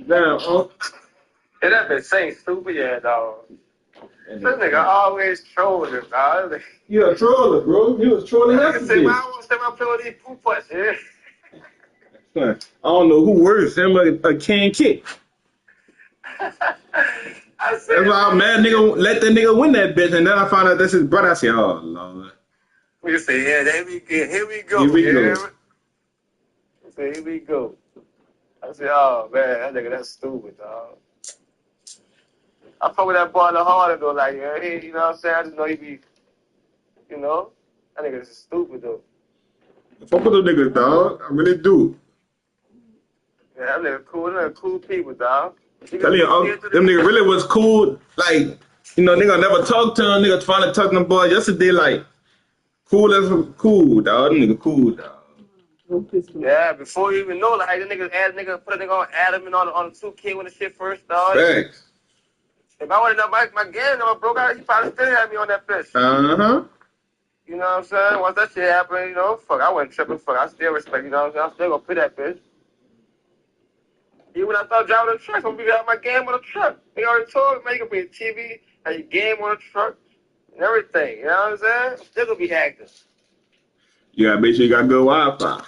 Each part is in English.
Damn, And that bitch saying stupid, yeah, dog. This nigga always trolling, dog. you a troller, bro. You was trolling I half can the say, day. man, I want to step up with these poop putts, yeah. I don't know who worse, him or a can kick. I That's said, why I'm man, mad nigga let that nigga win that bitch, and then I found out that's his brother. I said, oh lord, we say, yeah, here we here go, we yeah. go. I said, here we go. I said, oh man, that nigga, that's stupid, dog. I fuck with that boy in the heart though, like, yeah, he, you know what I'm saying? I just know he be, you know, that nigga is stupid though. Fuck with those niggas, dog. I really do. Yeah, that nigga cool, them nigga cool people, dog. Tell you, them nigga really was cool. Like, you know, nigga never talk to him. Nigga finally talked to them boy yesterday. Like, cool as cool, dog. Them nigga cool, dog. Yeah, before you even know, like, the nigga add nigga put a nigga on Adam and on the 2K when the shit first started. Facts. If I would have done my game number broke out, he probably still had me on that bitch. Uh-huh. You know what I'm saying? Once that shit happened, you know, fuck, I wasn't tripping, fuck, I still respect, you know what I'm saying? I'm still gonna put that bitch. Even when I started driving the truck, I'm gonna be out my game on the truck. They already told me, man, you can put your TV, have your game on the truck, and everything, you know what I'm saying? I'm still gonna be active. You gotta make sure you got good Wi-Fi.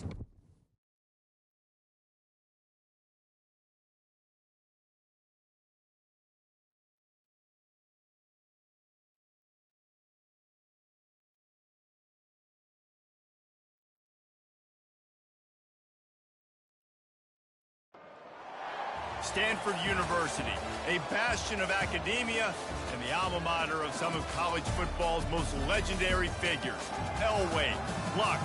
offense. Stanford University, a bastion of academia and the alma mater of some of college football's most legendary figures, Elway, Luck,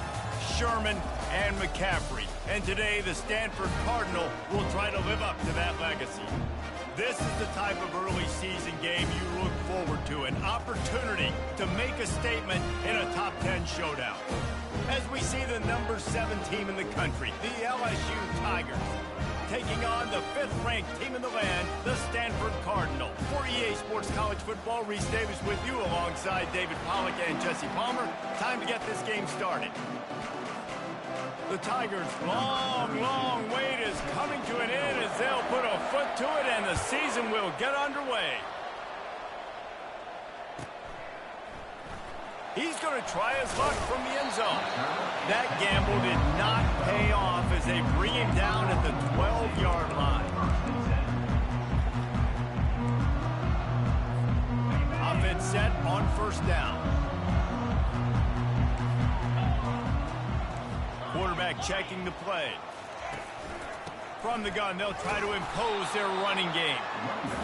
Sherman, and McCaffrey. And today, the Stanford Cardinal will try to live up to that legacy. This is the type of early season game you look forward to, an opportunity to make a statement in a top 10 showdown. As we see the number 7 team in the country, the LSU Tigers, taking on the 5th-ranked team in the land, the Stanford Cardinal. For EA Sports College Football, Reese Davis with you alongside David Pollack and Jesse Palmer. Time to get this game started. The Tigers' long wait is coming to an end as they'll put a foot to it and the season will get underway. He's going to try his luck from the end zone. That gamble did not pay off as they bring him down at the 12-yard line. Offense set on first down. Quarterback checking the play. From the gun, they'll try to impose their running game.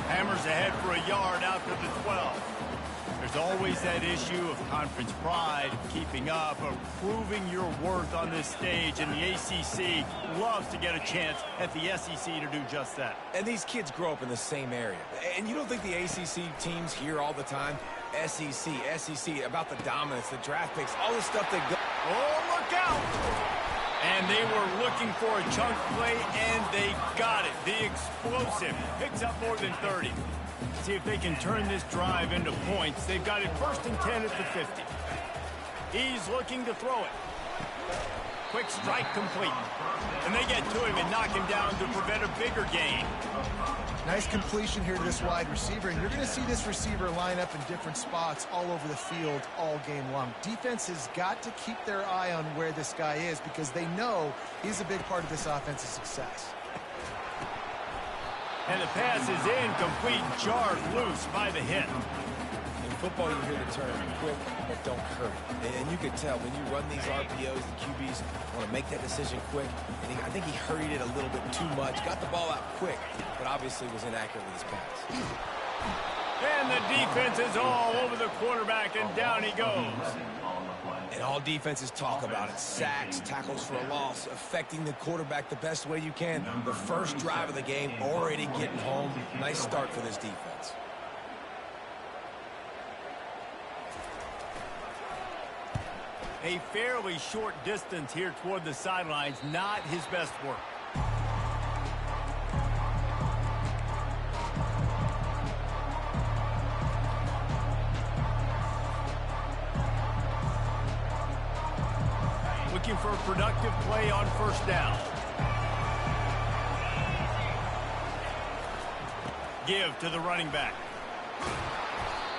Hammers ahead for a yard out to the 12. There's always that issue of conference pride, of keeping up, of proving your worth on this stage, and the ACC loves to get a chance at the SEC to do just that. And these kids grow up in the same area. And you don't think the ACC teams hear all the time? SEC, about the dominance, the draft picks, all this stuff that go... Oh, look out! And they were looking for a chunk play, and they got it. The explosive picks up more than 30. See if they can turn this drive into points. They've got it 1st and 10 at the 50. He's looking to throw it. Quick strike complete. And they get to him and knock him down to prevent a bigger gain. Nice completion here to this wide receiver, and you're going to see this receiver line up in different spots all over the field all game long. Defense has got to keep their eye on where this guy is because they know he's a big part of this offense's success. And the pass is incomplete, jarred loose by the hit. In football, you hear the term quick but don't hurry. And you can tell when you run these RPOs, the QBs want to make that decision quick. And I think he hurried it a little bit too much, got the ball out quick, but obviously was inaccurate with his pass. And the defense is all over the quarterback, and down he goes. And all defenses talk about it. Sacks, tackles for a loss, affecting the quarterback the best way you can. The first drive of the game, already getting home. Nice start for this defense. A fairly short distance here toward the sidelines, not his best work. Looking for a productive play on first down. Give to the running back.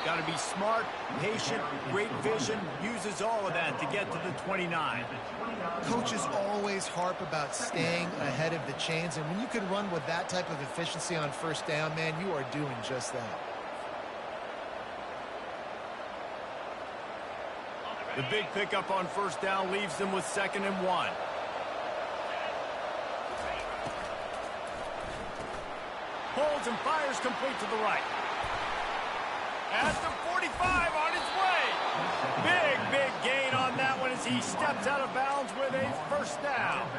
Got to be smart, patient, great vision, uses all of that to get to the 29. Coaches always harp about staying ahead of the chains, and when you can run with that type of efficiency on first down, man, you are doing just that. The big pickup on first down leaves them with 2nd and 1. Holds and fires complete to the right. At the 45 on his way. Big gain on that one as he steps out of bounds with a first down.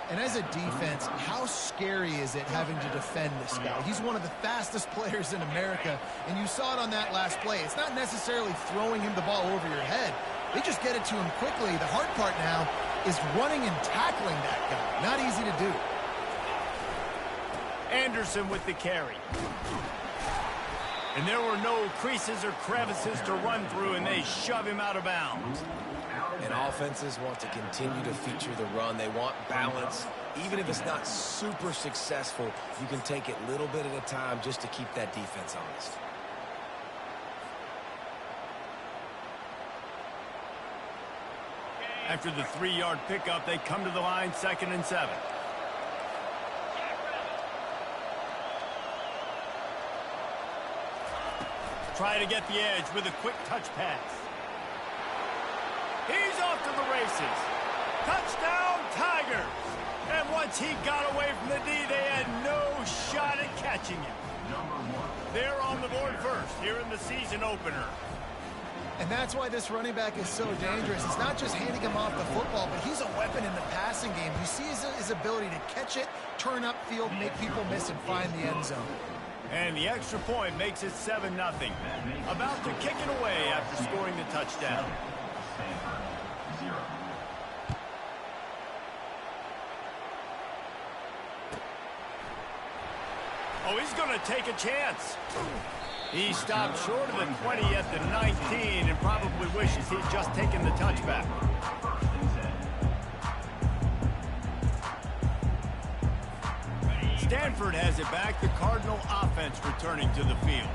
And as a defense, how scary is it having to defend this guy? He's one of the fastest players in America, and you saw it on that last play. It's not necessarily throwing him the ball over your head. They just get it to him quickly. The hard part now is running and tackling that guy. Not easy to do. Anderson with the carry. And there were no creases or crevices to run through, and they shove him out of bounds. And offenses want to continue to feature the run. They want balance. Even if it's not super successful, you can take it little bit at a time just to keep that defense honest. After the 3-yard pickup, they come to the line, 2nd and 7. Try to get the edge with a quick touch pass. He's off to the races. Touchdown, Tigers! And once he got away from the D, they had no shot at catching him. They're on the board first here in the season opener. And that's why this running back is so dangerous. It's not just handing him off the football, but he's a weapon in the passing game. You see his ability to catch it, turn upfield, make people miss, and find the end zone. And the extra point makes it 7-0. About to kick it away after scoring the touchdown. Oh, he's going to take a chance. He stopped short of the 20 at the 19 and probably wishes he'd just taken the touchback. Stanford has it back, the Cardinal offense returning to the field.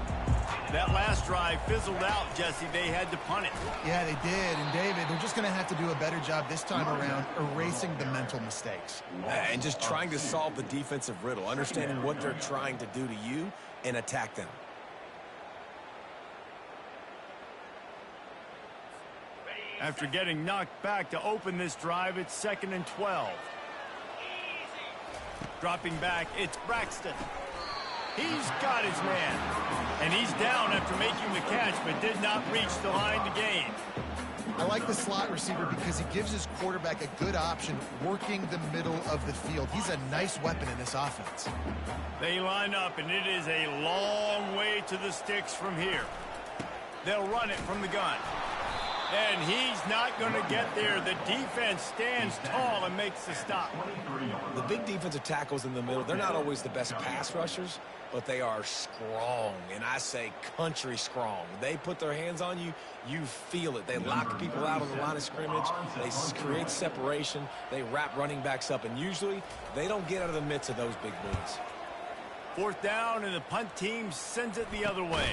That last drive fizzled out, Jesse. They had to punt it. Yeah, they did. And, David, they're just going to have to do a better job this time around erasing the mental mistakes. And just trying to solve the defensive riddle, understanding what they're trying to do to you and attack them. After getting knocked back to open this drive, it's 2nd and 12. Dropping back, it's Braxton. He's got his man. And he's down after making the catch, but did not reach the line to gain. I like the slot receiver because he gives his quarterback a good option working the middle of the field. He's a nice weapon in this offense. They line up, and it is a long way to the sticks from here. They'll run it from the gun. And he's not going to get there. The defense stands tall and makes the stop. The big defensive tackles in the middle, they're not always the best pass rushers, but they are strong, and I say country strong. They put their hands on you, you feel it. They lock people out on the line of scrimmage. They create separation. They wrap running backs up, and usually they don't get out of the midst of those big boys. 4th down, and the punt team sends it the other way.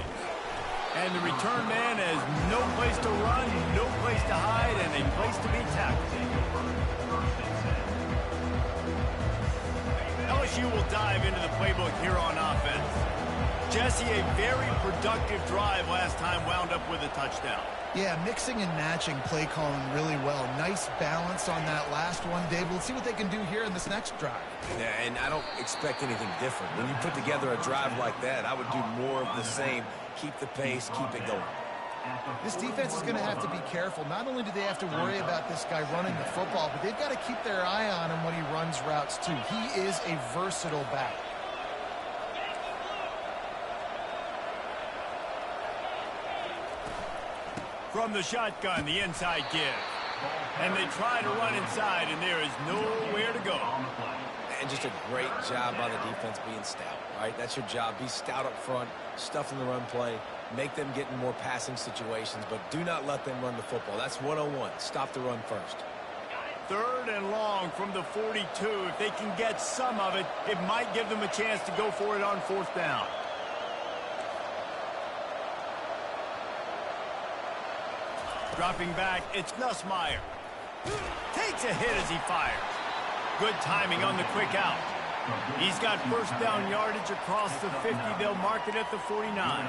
And the return man has no place to run, no place to hide, and a place to be tackled. LSU will dive into the playbook here on offense. Jesse, a very productive drive last time wound up with a touchdown. Yeah, mixing and matching play calling really well. Nice balance on that last one, Dave. We'll see what they can do here in this next drive. Yeah, and I don't expect anything different. When you put together a drive like that, I would do more of the same. Keep the pace, keep it going. This defense is going to have to be careful. Not only do they have to worry about this guy running the football, but they've got to keep their eye on him when he runs routes too. He is a versatile back. From the shotgun, the inside give. And they try to run inside, and there is nowhere to go. And just a great job by the defense being stout, right? That's your job. Be stout up front, stuff in the run play, make them get in more passing situations, but do not let them run the football. That's 101. Stop the run first. 3rd and long from the 42. If they can get some of it, it might give them a chance to go for it on 4th down. Dropping back, it's Nussmeier. Takes a hit as he fires. Good timing on the quick out. He's got 1st down yardage across the 50. They'll mark it at the 49.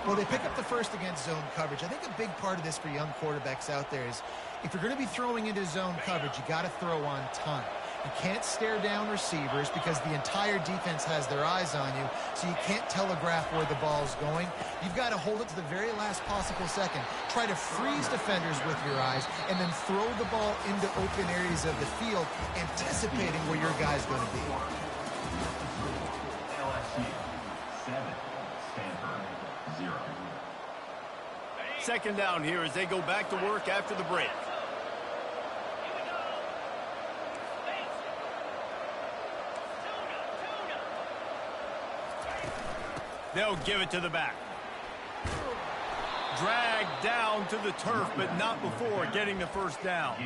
Well, they pick up the first against zone coverage. I think a big part of this for young quarterbacks out there is if you're going to be throwing into zone coverage, you got to throw on time. You can't stare down receivers because the entire defense has their eyes on you, so you can't telegraph where the ball's going. You've got to hold it to the very last possible second. Try to freeze defenders with your eyes and then throw the ball into open areas of the field, anticipating where your guy's going to be. LSU 7, Stanford 0. 2nd down here as they go back to work after the break. They'll give it to the back. Dragged down to the turf, but not before getting the 1st down.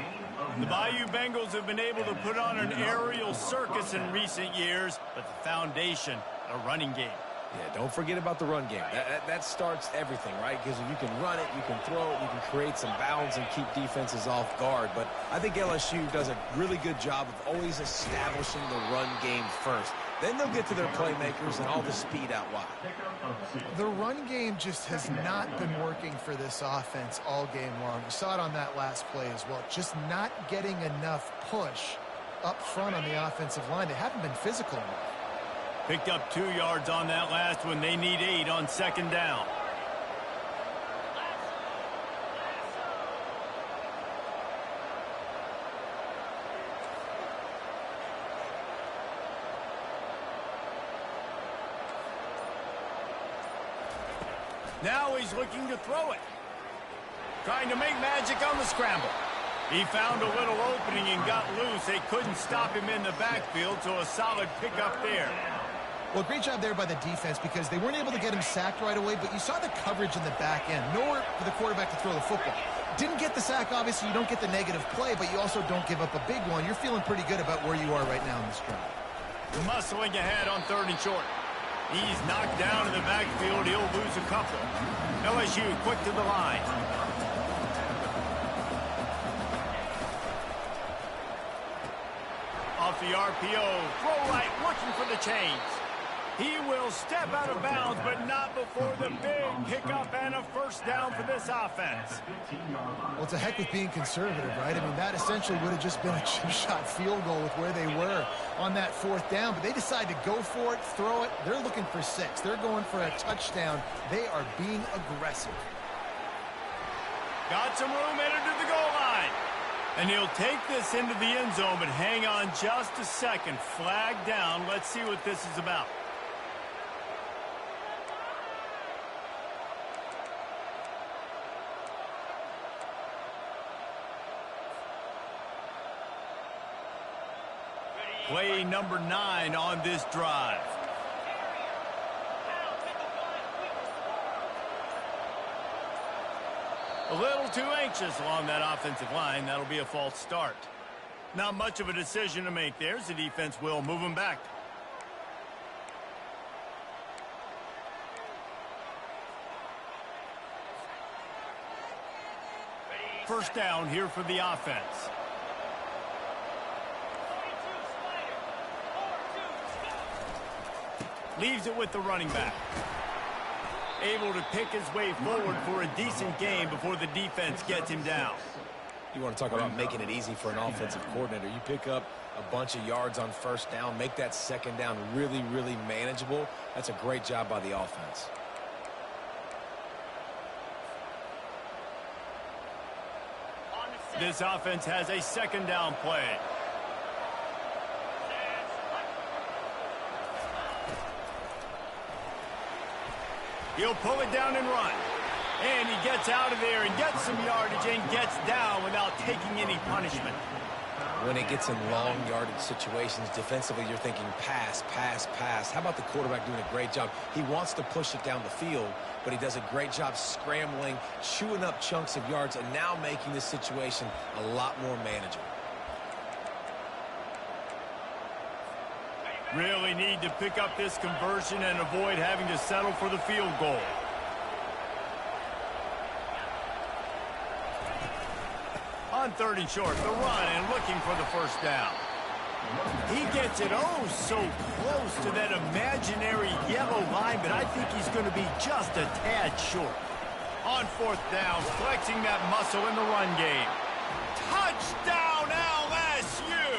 The Bayou Bengals have been able to put on an aerial circus in recent years, but the foundation, a running game. Yeah, don't forget about the run game. That starts everything, right? Because if you can run it, you can throw it, you can create some balance and keep defenses off guard. But I think LSU does a really good job of always establishing the run game first. Then they'll get to their playmakers and all the speed out wide. The run game just has not been working for this offense all game long. You saw it on that last play as well. Just not getting enough push up front on the offensive line. They haven't been physical enough. Picked up 2 yards on that last one. They need 8 on second down. Now he's looking to throw it. Trying to make magic on the scramble. He found a little opening and got loose. They couldn't stop him in the backfield, so a solid pickup there. Well, great job there by the defense because they weren't able to get him sacked right away, but you saw the coverage in the back end. Nowhere for the quarterback to throw the football. Didn't get the sack, obviously. You don't get the negative play, but you also don't give up a big one. You're feeling pretty good about where you are right now in this drive. Muscling ahead on 3rd and short. He's knocked down in the backfield. He'll lose a couple. LSU quick to the line. Off the RPO, throw right, looking for the chains. He will step out of bounds, but not before the big pickup and a first down for this offense. Well, it's a heck with being conservative, right? I mean, that essentially would have just been a chip shot field goal with where they were on that 4th down, but they decide to go for it, throw it. They're looking for 6. They're going for a touchdown. They are being aggressive. Got some room headed to the goal line. And he'll take this into the end zone, but hang on just a second. Flag down. Let's see what this is about. Play number 9 on this drive. A little too anxious along that offensive line. That'll be a false start. Not much of a decision to make there, as the defense will move him back. First down here for the offense. Leaves it with the running back. Able to pick his way forward for a decent game before the defense gets him down. You want to talk about making it easy for an offensive coordinator. You pick up a bunch of yards on first down, make that second down really, really manageable. That's a great job by the offense. This offense has a second down play. He'll pull it down and run. And he gets out of there and gets some yardage and gets down without taking any punishment. When it gets in long yardage situations, defensively you're thinking pass, pass, pass. How about the quarterback doing a great job? He wants to push it down the field, but he does a great job scrambling, chewing up chunks of yards, and now making this situation a lot more manageable. Really need to pick up this conversion and avoid having to settle for the field goal. On 3rd and short, the run and looking for the first down. He gets it oh so close to that imaginary yellow line, but I think he's going to be just a tad short. On 4th down, flexing that muscle in the run game. Touchdown LSU!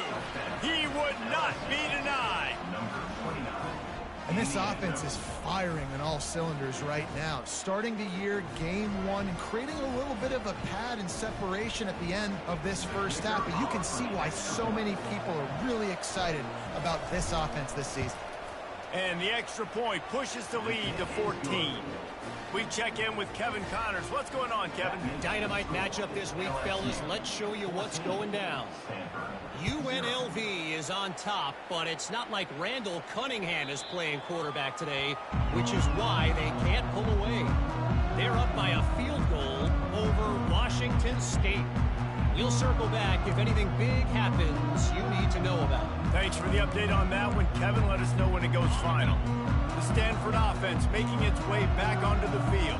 He would not be denied. And this offense is firing on all cylinders right now. Starting the year, game 1, and creating a little bit of a pad and separation at the end of this first half. But you can see why so many people are really excited about this offense this season. And the extra point pushes the lead to 14. We check in with Kevin Connors. What's going on, Kevin? Dynamite matchup this week, fellas. Let's show you what's going down. UNLV is on top, but it's not like Randall Cunningham is playing quarterback today, which is why they can't pull away. They're up by a field goal over Washington State. We'll circle back if anything big happens you need to know about. Thanks for the update on that one, Kevin. Let us know when it goes final. The Stanford offense making its way back onto the field.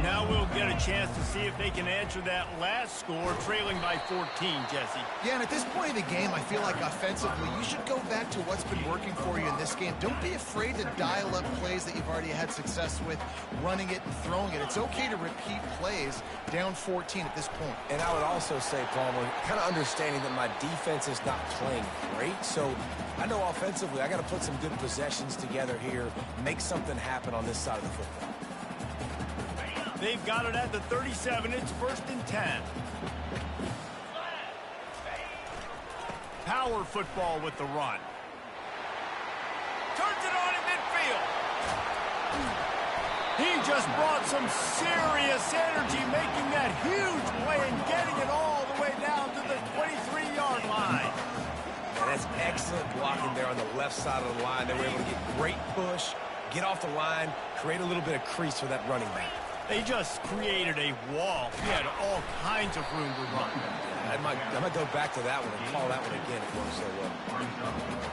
Now we'll get a chance to see if they can answer that last score, trailing by 14, Jesse. Yeah, and at this point of the game, I feel like offensively, you should go back to what's been working for you in this game. Don't be afraid to dial up plays that you've already had success with, running it and throwing it. It's okay to repeat plays down 14 at this point. And I would also say, Palmer, kind of understanding that my defense is not playing great, so I know offensively I got to put some good possessions together here, make something happen on this side of the football. They've got it at the 37. It's 1st and 10. Power football with the run. Turns it on in midfield. He just brought some serious energy, making that huge play and getting it all the way down to the 23-yard line. And that's excellent blocking there on the left side of the line. They were able to get great push, get off the line, create a little bit of crease for that running back. They just created a wall. He had all kinds of room to run. I might go back to that one and call that one again. It worked so well.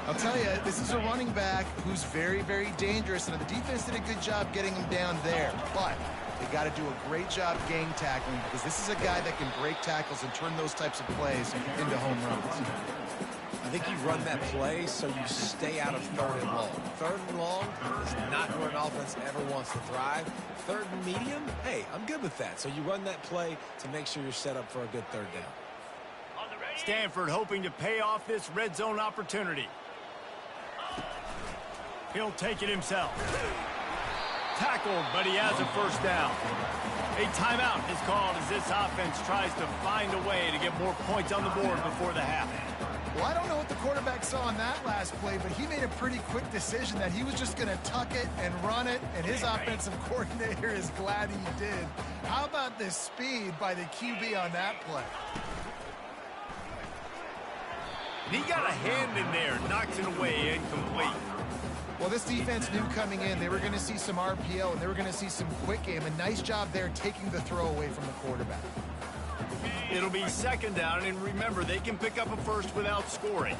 I'll tell you, this is a running back who's very, very dangerous, and the defense did a good job getting him down there. But they got to do a great job gang tackling, because this is a guy that can break tackles and turn those types of plays into home runs. I think you run that play so you stay out of 3rd and long. 3rd and long is not where an offense ever wants to thrive. 3rd and medium, hey, I'm good with that. So you run that play to make sure you're set up for a good 3rd down. Stanford hoping to pay off this red zone opportunity. He'll take it himself. Tackled, but he has a 1st down. A timeout is called as this offense tries to find a way to get more points on the board before the half. Well, I don't know what the quarterback saw on that last play, but he made a pretty quick decision that he was just going to tuck it and run it, and his offensive coordinator is glad he did. How about the speed by the QB on that play? He got a hand in there, knocks it away, incomplete. Well, this defense knew coming in they were going to see some RPO, and they were going to see some quick game. A nice job there taking the throw away from the quarterback. It'll be 2nd down, and remember, they can pick up a 1st without scoring.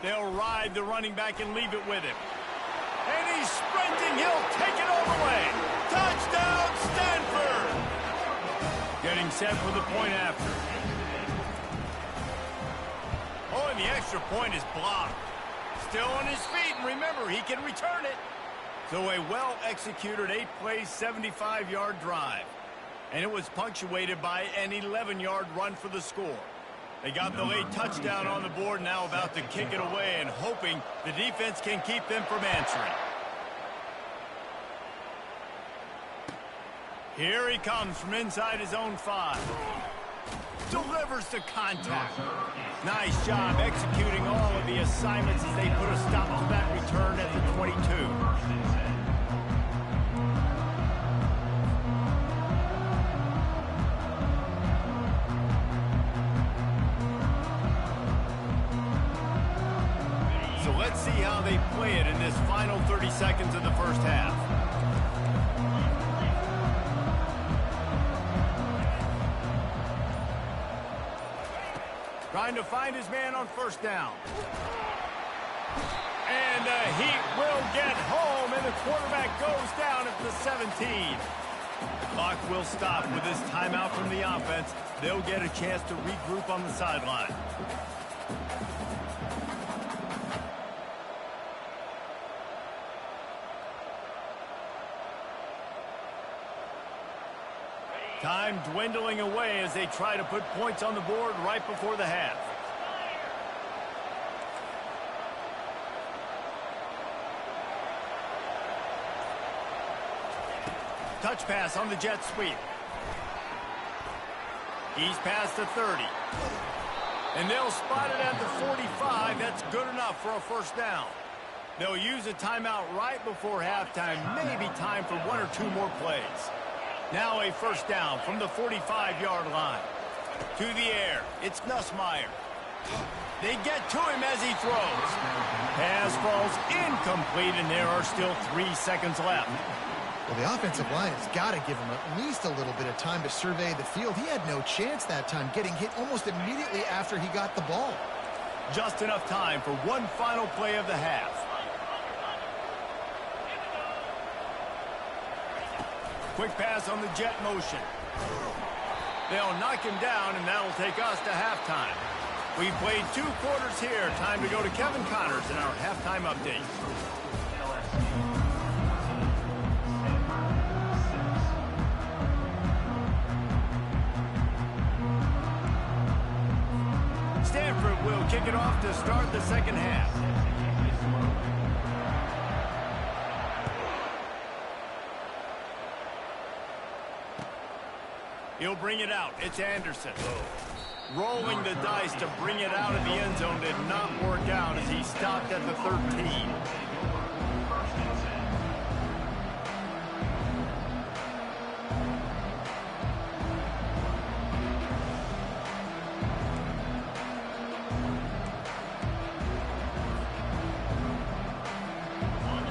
They'll ride the running back and leave it with him. And he's sprinting. He'll take it all the way. Touchdown, Stanford! Getting set for the point after. Oh, and the extra point is blocked. Still on his feet, and remember, he can return it. So a well-executed 8-play, 75-yard drive. And it was punctuated by an 11-yard run for the score. They got the late touchdown on the board, now about to kick it away and hoping the defense can keep them from answering. Here he comes from inside his own 5. Delivers the contact. Nice job executing all of the assignments as they put a stop to that return at the 22. So let's see how they play it in this final 30 seconds of the 1st half. Trying to find his man on 1st down. And he will get home, and the quarterback goes down at the 17. The clock will stop with this timeout from the offense. They'll get a chance to regroup on the sideline. Time dwindling away as they try to put points on the board right before the half. Touch pass on the jet sweep. He's past the 30. And they'll spot it at the 45. That's good enough for a 1st down. They'll use a timeout right before halftime. Maybe time for 1 or 2 more plays. Now a 1st down from the 45-yard line. To the air. It's Nussmeier. They get to him as he throws. Pass falls incomplete, and there are still 3 seconds left. Well, the offensive line has got to give him at least a little bit of time to survey the field. He had no chance that time, getting hit almost immediately after he got the ball. Just enough time for one final play of the half. Quick pass on the jet motion. They'll knock him down, and that'll take us to halftime. We played 2 quarters here. Time to go to Kevin Connors in our halftime update. Stanford will kick it off to start the second half. He'll bring it out. It's Anderson. Rolling the dice to bring it out of the end zone did not work out as he stopped at the 13.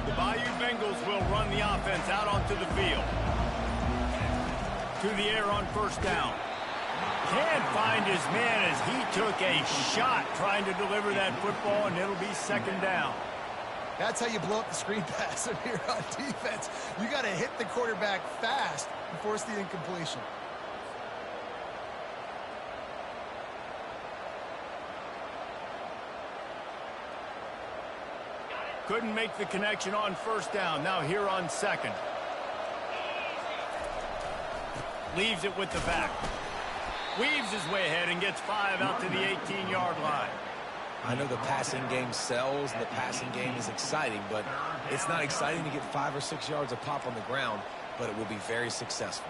The Bayou Bengals will run the offense out onto the field. To the air on first down. Can't find his man as he took a shot trying to deliver that football, and it'll be second down. That's how you blow up the screen pass here on defense. You got to hit the quarterback fast and force the incompletion. Couldn't make the connection on first down. Now here on second. Leaves it with the back. Weaves his way ahead and gets 5 out to the 18-yard line. I know the passing game sells and the passing game is exciting, but it's not exciting to get 5 or 6 yards a pop on the ground, but it will be very successful.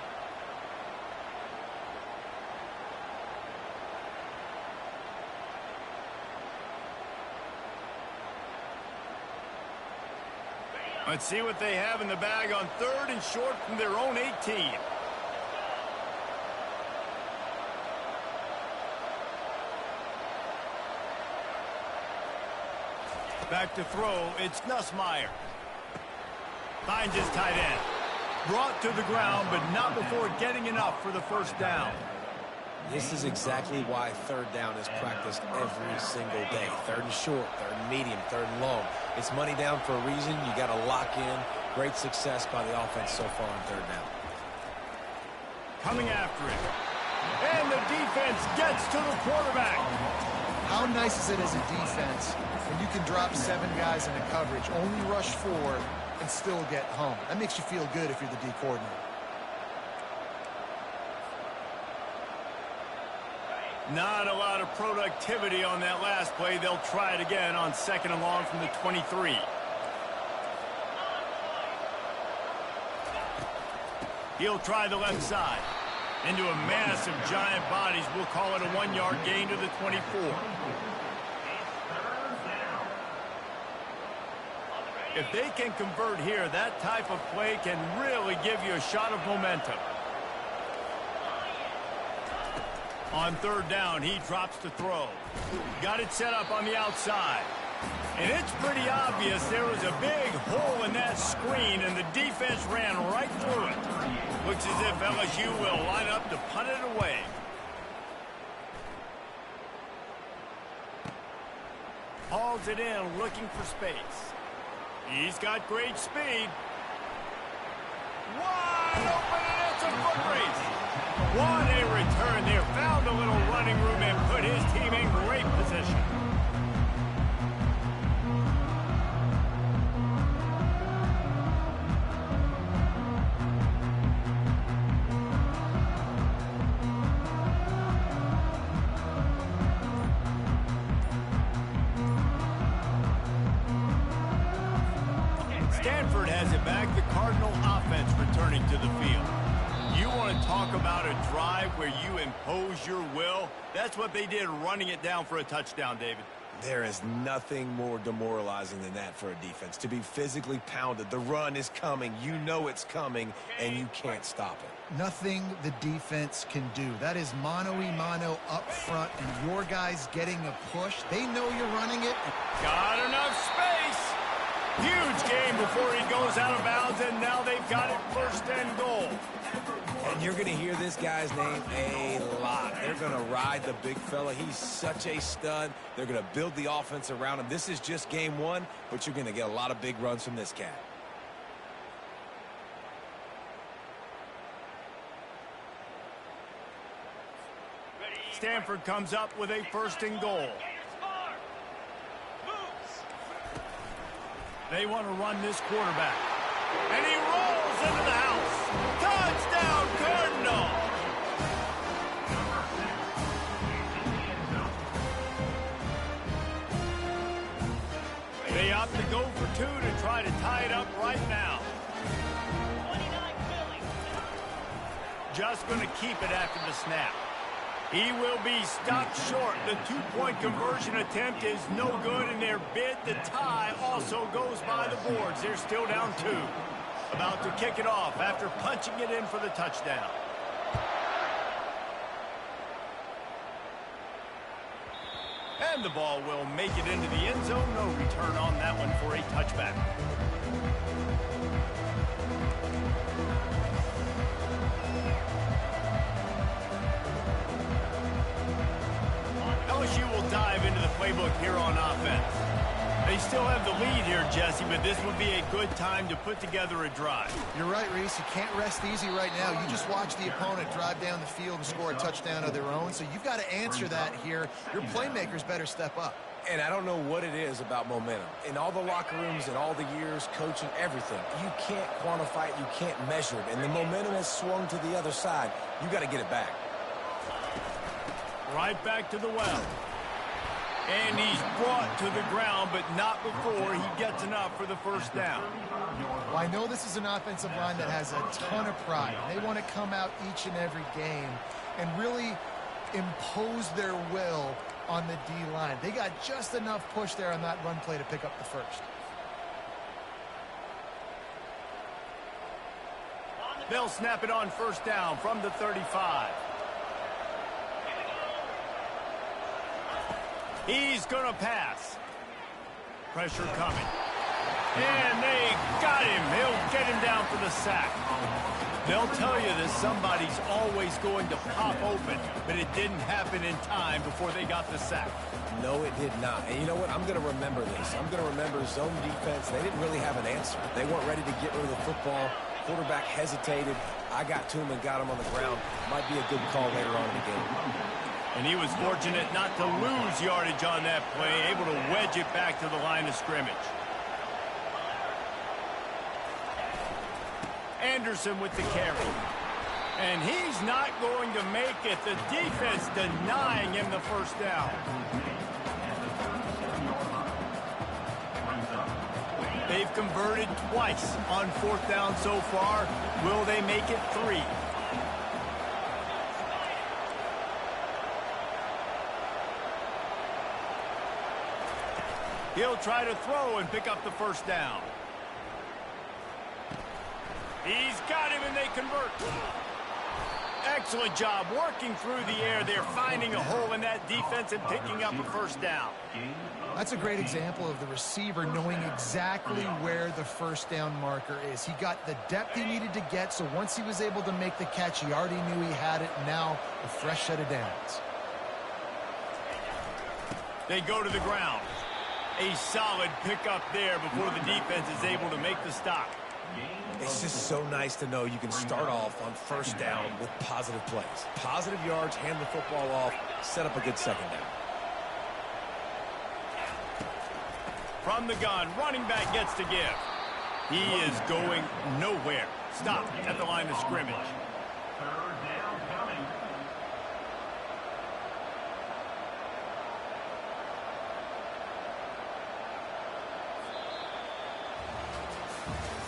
Let's see what they have in the bag on 3rd and short from their own 18. Back to throw, it's Nussmeier. Finds his tight end. Brought to the ground, but not before getting enough for the first down. This is exactly why 3rd down is practiced every single day. 3rd and short, 3rd and medium, 3rd and long. It's money down for a reason. You got to lock in. Great success by the offense so far on 3rd down. Coming after it. And the defense gets to the quarterback. How nice is it as a defense when you can drop 7 guys in a coverage, only rush 4, and still get home? That makes you feel good if you're the D coordinator. Not a lot of productivity on that last play. They'll try it again on 2nd and long from the 23. He'll try the left side. Into a mass of giant bodies. We'll call it a 1-yard gain to the 24. If they can convert here, that type of play can really give you a shot of momentum. On 3rd down, he drops the throw. Got it set up on the outside. And it's pretty obvious there was a big hole in that screen, and the defense ran right through it. Looks as if LSU will line up to punt it away. Hauls it in, looking for space. He's got great speed. Wide open, and it's a foot race. What a return there. Found a little running room and put his team in great position. Stanford has it back. The Cardinal offense returning to the field. You want to talk about a drive where you impose your will? That's what they did, running it down for a touchdown, David. There is nothing more demoralizing than that for a defense. To be physically pounded. The run is coming. You know it's coming, and you can't stop it. Nothing the defense can do. That is mano-a-mano up front, and your guys getting a push. They know you're running it. Got enough space. Huge game before he goes out of bounds, and now they've got it 1st and goal. And you're going to hear this guy's name a lot. They're going to ride the big fella. He's such a stud. They're going to build the offense around him. This is just game 1, but you're going to get a lot of big runs from this cat. Stanford comes up with a 1st and goal. They want to run this quarterback. And he rolls into the house. Touchdown, Cardinal! They opt to go for 2 to try to tie it up right now. Just going to keep it after the snap. He will be stopped short. The 2-point conversion attempt is no good, and their bid to tie also goes by the boards. They're still down 2. About to kick it off after punching it in for the touchdown. And the ball will make it into the end zone. No return on that one for a touchback. LSU will dive into the playbook here on offense. They still have the lead here, Jesse, but this would be a good time to put together a drive. You're right, Reese. You can't rest easy right now. You just watch the opponent drive down the field and score a touchdown of their own, so you've got to answer that here. Your playmakers better step up. And I don't know what it is about momentum. In all the locker rooms and all the years, coaching, everything, you can't quantify it, you can't measure it. And the momentum has swung to the other side. You got to get it back. Right back to the well. And he's brought to the ground, but not before he gets enough for the 1st down. Well, I know this is an offensive line that has a ton of pride. They want to come out each and every game and really impose their will on the D-line. They got just enough push there on that run play to pick up the 1st. They'll snap it on 1st down from the 35. He's going to pass. Pressure coming. And they got him. He'll get him down for the sack. They'll tell you that somebody's always going to pop open, but it didn't happen in time before they got the sack. No, it did not. And you know what? I'm going to remember this. I'm going to remember zone defense. They didn't really have an answer. They weren't ready to get rid of the football. Quarterback hesitated. I got to him and got him on the ground. Might be a good call later on in the game. And he was fortunate not to lose yardage on that play, able to wedge it back to the line of scrimmage. Anderson with the carry. And he's not going to make it. The defense denying him the 1st down. They've converted twice on 4th down so far. Will they make it 3? He'll try to throw and pick up the 1st down. He's got him and they convert. Excellent job working through the air. They're finding a hole in that defense and picking up a 1st down. That's a great example of the receiver knowing exactly where the 1st down marker is. He got the depth he needed to get, so once he was able to make the catch, he already knew he had it. Now a fresh set of downs. They go to the ground. A solid pickup there before the defense is able to make the stop. It's just so nice to know you can start off on 1st down with positive plays. Positive yards, hand the football off, set up a good 2nd down. From the gun, running back gets to give. He is going nowhere. Stop at the line of scrimmage. 3rd down coming.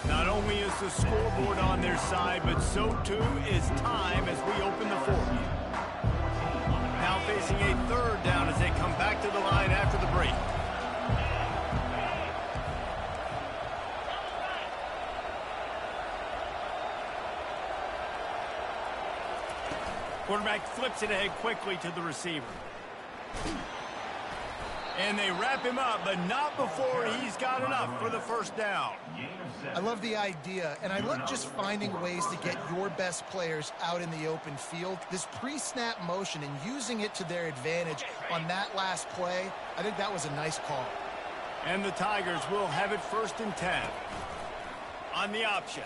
Not only is the scoreboard on their side, but so too is time as we open the 4th. Now facing a 3rd down as they come back to the line after the break. Quarterback flips it ahead quickly to the receiver. And they wrap him up, but not before he's got enough for the 1st down. I love the idea, and I love just finding ways to get your best players out in the open field. This pre-snap motion and using it to their advantage on that last play, I think that was a nice call. And the Tigers will have it 1st and 10. On the option.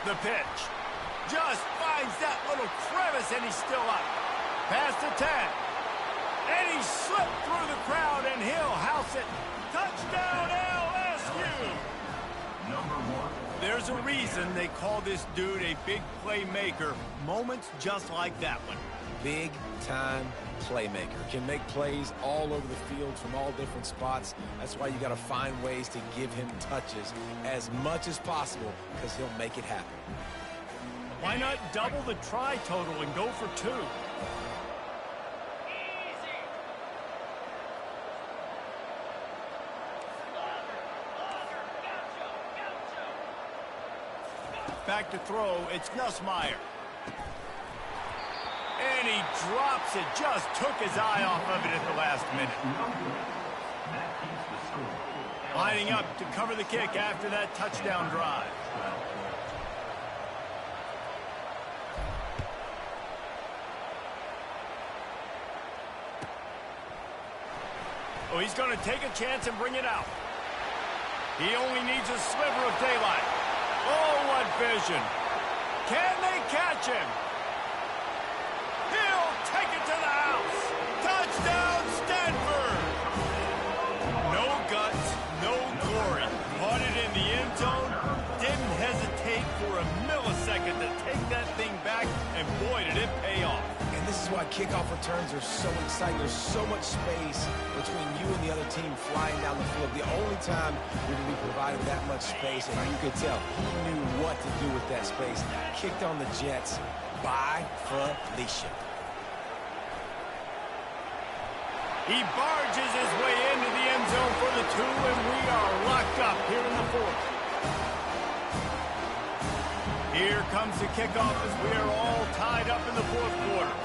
The pitch. just finds that little crevice, and he's still up. Past the 10. And he slipped through the crowd, and he'll house it. Touchdown, LSU! There's a reason they call this dude a big playmaker. Moments just like that one. Big-time playmaker. Can make plays all over the field from all different spots. That's why you got to find ways to give him touches as much as possible, because he'll make it happen. Why not double the try total and go for 2? Back to throw, it's Nussmeier. And he drops it, just took his eye off of it at the last minute. Lining up to cover the kick after that touchdown drive. Oh, he's going to take a chance and bring it out. He only needs a sliver of daylight. Oh, what vision. Can they catch him? He'll take it to the house. Touchdown, Stanford. No guts, no glory. Caught it in the end zone. Didn't hesitate for a millisecond to take that thing back, and boy, did it pay off. And this is why kickoff returns are so exciting. There's so much space between you and the other team flying down the field. The only time you're going to be provided that much space, and you could tell he knew what to do with that space. Kicked on the Jets by Felicia. He barges his way into the end zone for the 2, and we are locked up here in the 4th. Here comes the kickoff as we are all tied up in the 4th quarter.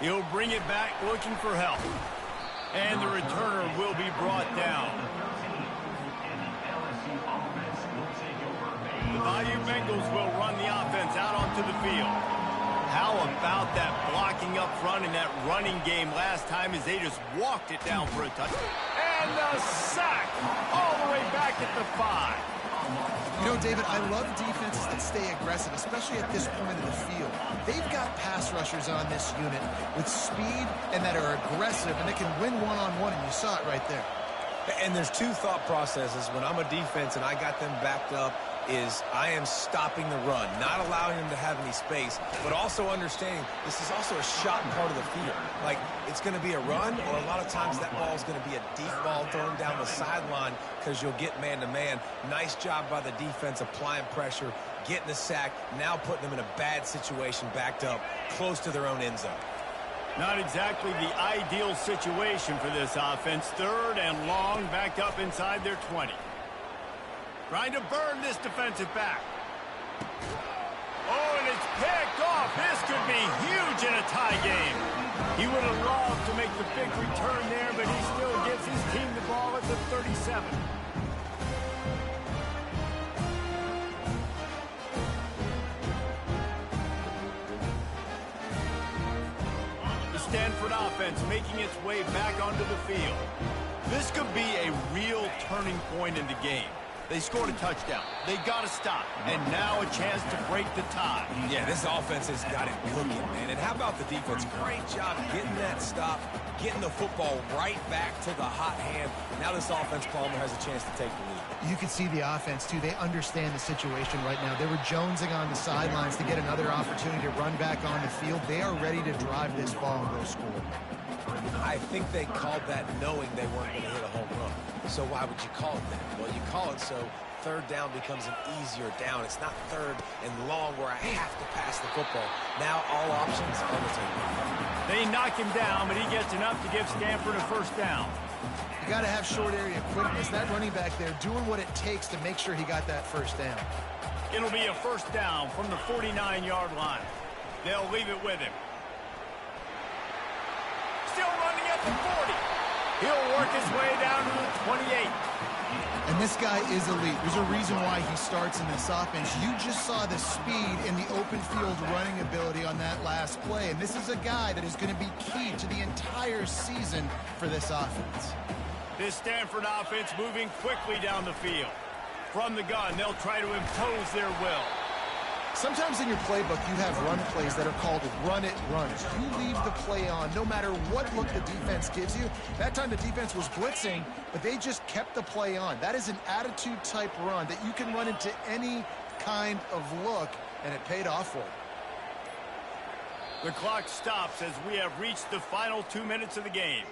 He'll bring it back looking for help. And the returner will be brought down. The Bayou Bengals will run the offense out onto the field. How about that blocking up front in that running game last time as they just walked it down for a touchdown? And the sack all the way back at the 5. You know, David, I love defenses that stay aggressive, especially at this point of the field. They've got pass rushers on this unit with speed and that are aggressive, and they can win one-on-one, and you saw it right there. And there's 2 thought processes when I'm a defense and I got them backed up. Is I am stopping the run, not allowing him to have any space, but also understanding this is also a shot part of the field. Like, it's going to be a run, or a lot of times that ball is going to be a deep ball thrown down the sideline because you'll get man-to-man. Nice job by the defense applying pressure, getting the sack, now putting them in a bad situation backed up close to their own end zone. Not exactly the ideal situation for this offense. 3rd and long, backed up inside their 20. Trying to burn this defensive back. Oh, and it's picked off. This could be huge in a tie game. He would have loved to make the big return there, but he still gives his team the ball at the 37. The Stanford offense making its way back onto the field. This could be a real turning point in the game. They scored a touchdown. They got to stop. And now a chance to break the tie. Yeah, this offense has got it cooking, man. And how about the defense? Great job getting that stop, getting the football right back to the hot hand. Now this offense, Palmer, has a chance to take the lead. You can see the offense, too. They understand the situation right now. They were jonesing on the sidelines to get another opportunity to run back on the field. They are ready to drive this ball and go score. I think they called that knowing they weren't going to hit a home run. So why would you call it that? Well, you call it so 3rd down becomes an easier down. It's not 3rd and long where I have to pass the football. Now all options on the table. They knock him down, but he gets enough to give Stanford a 1st down. You got to have short area quickness. That running back there doing what it takes to make sure he got that 1st down. It'll be a 1st down from the 49-yard line. They'll leave it with him. Still running at the 40. He'll work his way down to the 28. And this guy is elite. There's a reason why he starts in this offense. You just saw the speed and the open field running ability on that last play. And this is a guy that is going to be key to the entire season for this offense. This Stanford offense moving quickly down the field. From the gun, they'll try to impose their will. Sometimes in your playbook, you have run plays that are called run-it runs. You leave the play on no matter what look the defense gives you. That time the defense was blitzing, but they just kept the play on. That is an attitude-type run that you can run into any kind of look, and it paid off for them. The clock stops as we have reached the final 2 minutes of the game.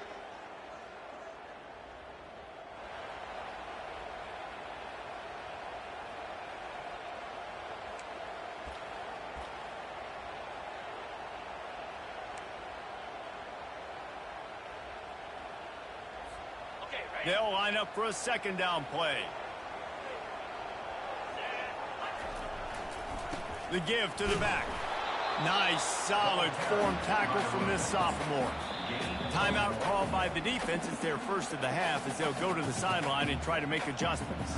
They'll line up for a second down play. The give to the back. Nice, solid form tackle from this sophomore. Timeout called by the defense. It's their first of the half as they'll go to the sideline and try to make adjustments.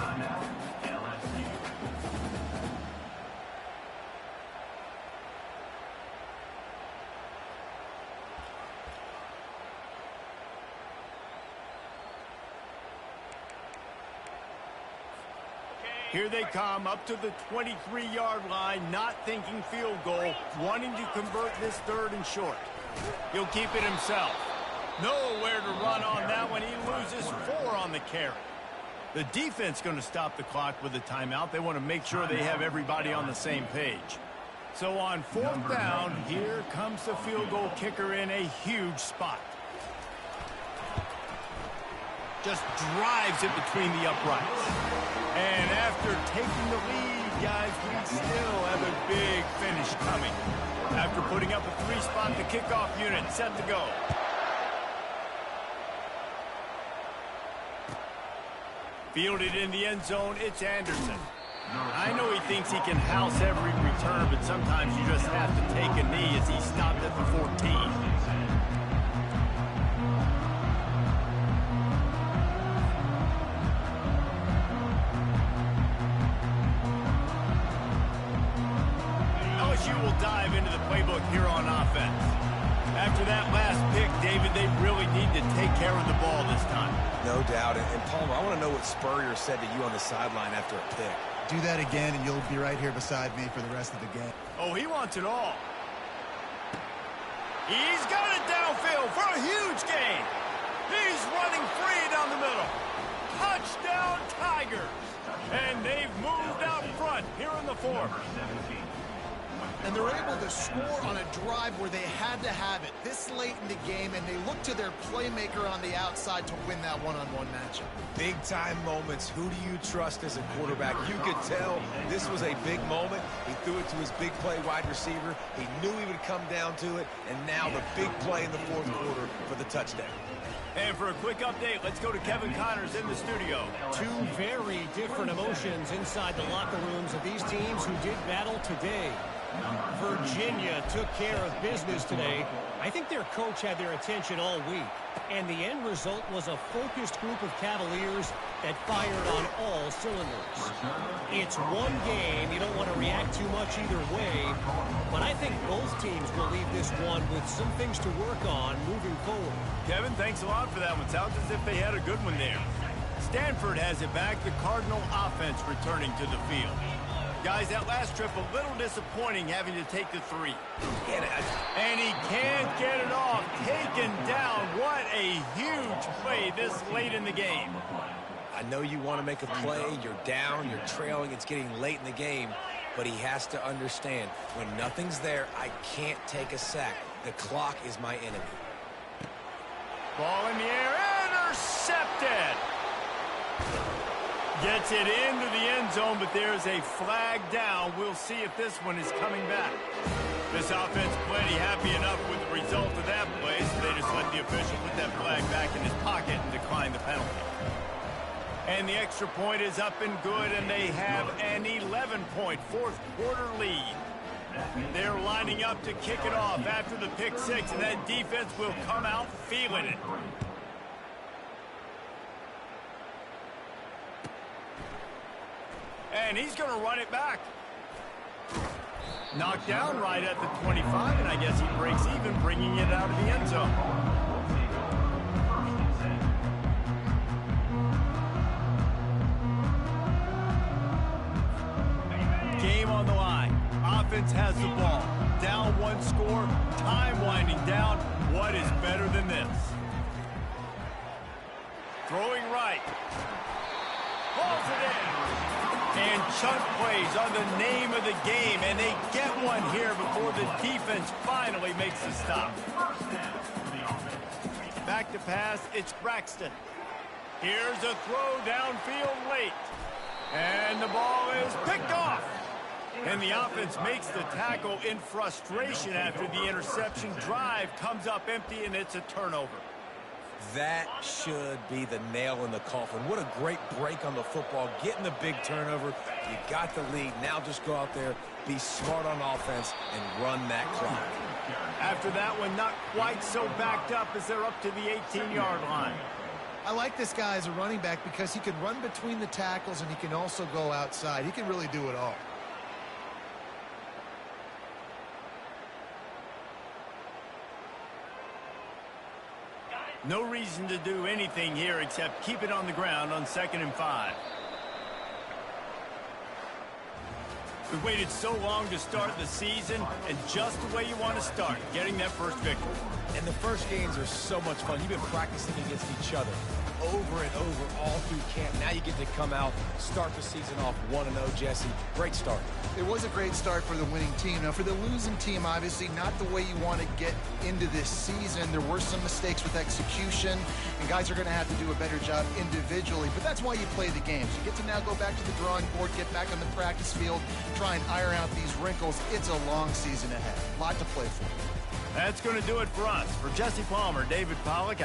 Here they come up to the 23-yard line, not thinking field goal, wanting to convert this third and short. He'll keep it himself. Nowhere to run on that one. He loses 4 on the carry. The defense going to stop the clock with a timeout. They want to make sure they have everybody on the same page. So on 4th down, here comes the field goal kicker in a huge spot. Just drives it between the uprights. And after taking the lead, guys, we still have a big finish coming. After putting up a 3-spot, the kickoff unit set to go. Fielded in the end zone, it's Anderson. I know he thinks he can house every return, but sometimes you just have to take a knee as he stopped at the 14. Will dive into the playbook here on offense. After that last pick, David, they really need to take care of the ball this time. No doubt. And Palmer, I want to know what Spurrier said to you on the sideline after a pick. Do that again, and you'll be right here beside me for the rest of the game. Oh, he wants it all. He's got it downfield for a huge gain. He's running free down the middle. Touchdown, Tigers. And they've moved out front here in the 4th. And they're able to score on a drive where they had to have it this late in the game, and they look to their playmaker on the outside to win that one-on-one matchup. Big-time moments. Who do you trust as a quarterback? You could tell this was a big moment. He threw it to his big play wide receiver. He knew he would come down to it, and now the big play in the 4th quarter for the touchdown. And for a quick update, let's go to Kevin Connors in the studio. 2 very different emotions inside the locker rooms of these teams who did battle today. Virginia took care of business today. I think their coach had their attention all week. And the end result was a focused group of Cavaliers that fired on all cylinders. It's one game. You don't want to react too much either way. But I think both teams will leave this one with some things to work on moving forward. Kevin, thanks a lot for that one. Sounds as if they had a good one there. Stanford has it back. The Cardinal offense returning to the field. Guys, that last trip a little disappointing having to take the 3. And he can't get it off. Taken down. What a huge play this late in the game. I know you want to make a play. You're down. You're trailing. It's getting late in the game. But he has to understand, when nothing's there, I can't take a sack. The clock is my enemy. Ball in the air. Intercepted. Gets it into the end zone, but there's a flag down. We'll see if this one is coming back. This offense plenty happy enough with the result of that play, so they just let the official put that flag back in his pocket and decline the penalty. And the extra point is up and good, and they have an 11-point 4th quarter lead. They're lining up to kick it off after the pick 6, and that defense will come out feeling it. And he's going to run it back. Knocked down right at the 25, and I guess he breaks even, bringing it out of the end zone. offense has the ball. Down one score, time winding down. What is better than this? Throwing right. Balls it in. And chunk plays are the name of the game, and they get one here before the defense finally makes the stop. Back to pass, it's Braxton. Here's a throw downfield late. And the ball is picked off. And the offense makes the tackle in frustration after the interception. Drive comes up empty, and it's a turnover. That should be the nail in the coffin. What a great break on the football, getting the big turnover. You got the lead. Now just go out there, be smart on offense, and run that clock. After that one, not quite so backed up as they're up to the 18-yard line. I like this guy as a running back because he can run between the tackles and he can also go outside. He can really do it all. No reason to do anything here except keep it on the ground on 2nd and 5. We've waited so long to start the season, and just the way you want to start, getting that first victory. And the first games are so much fun. You've been practicing against each other over and over all through camp. Now you get to come out, start the season off 1-0, Jesse. Great start. It was a great start for the winning team. Now, for the losing team, obviously not the way you want to get into this season. There were some mistakes with execution, and guys are going to have to do a better job individually. But that's why you play the games. You get to now go back to the drawing board, get back on the practice field, try and iron out these wrinkles. It's a long season ahead. A lot to play for. That's going to do it for us. For Jesse Palmer, David Pollack.